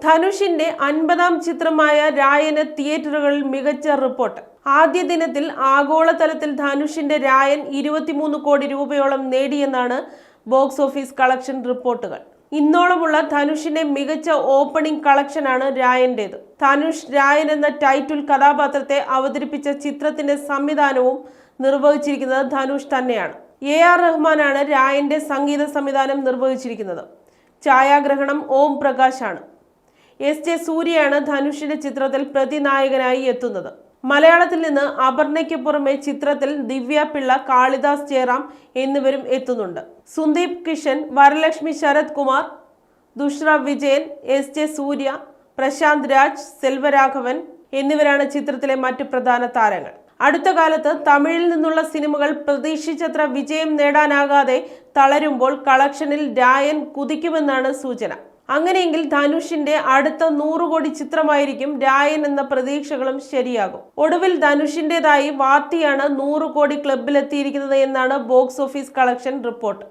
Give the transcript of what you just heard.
ധനുഷിന്റെ 50ാം ചിത്രമായ രായന് തിയേറ്ററുകളിൽ മികച്ച റിപ്പോർട്ട്. ആദ്യ ദിനത്തിൽ ആഗോളതലത്തിൽ ധനുഷിന്റെ രായൻ 23 കോടി രൂപയോളം നേടിയെന്നാണ് ബോക്സ് ഓഫീസ് കളക്ഷൻ റിപ്പോർട്ടുകൾ. ഇന്നോളമുള്ള ധനുഷിന്റെ മികച്ച ഓപ്പണിംഗ് കളക്ഷനാണ് രായന്റേത്. ധനുഷ് രായൻ എന്ന ടൈറ്റിൽ കഥാപാത്രത്തെ അവതരിപ്പിച്ച ചിത്രത്തിന്റെ സംവിധാനവും നിർവഹിച്ചിരിക്കുന്നത് ധനുഷ് തന്നെയാണ്. AR റഹ്മാനാണ് രായന്റെ സംഗീത സംവിധാനം നിർവഹിച്ചിരിക്കുന്നത്. ഛായാഗ്രഹണം ഓം പ്രകാശാണ്. SJ സൂര്യയാണ് ധനുഷിന്റെ ചിത്രത്തിൽ പ്രതിനായകനായി എത്തുന്നത്. മലയാളത്തിൽ നിന്ന് അപർണയ്ക്ക് പുറമെ ചിത്രത്തിൽ ദിവ്യ പിള്ള, കാളിദാസ് ജയറാം എന്നിവരും എത്തുന്നുണ്ട്. സുന്ദീപ് കിഷൻ, വരലക്ഷ്മി ശരത് കുമാർ, ദുഷ്ര വിജയൻ, SJ സൂര്യ, പ്രശാന്ത് രാജ്, സെൽവരാഘവൻ എന്നിവരാണ് ചിത്രത്തിലെ മറ്റു പ്രധാന താരങ്ങൾ. അടുത്ത കാലത്ത് തമിഴിൽ നിന്നുള്ള സിനിമകൾ പ്രതീക്ഷിച്ചത്ര വിജയം നേടാനാകാതെ തളരുമ്പോൾ കളക്ഷനിൽ രായൻ കുതിക്കുമെന്നാണ് സൂചന. അങ്ങനെയെങ്കിൽ ധനുഷിന്റെ അടുത്ത 100 കോടി ചിത്രമായിരിക്കും രായൻ എന്ന പ്രതീക്ഷകളും ശരിയാകും. ഒടുവിൽ ധനുഷിന്റേതായി വാത്തിയാണ് 100 കോടി ക്ലബിലെത്തിയിരിക്കുന്നത് എന്നാണ് ബോക്സ് ഓഫീസ് കളക്ഷൻ റിപ്പോർട്ട്.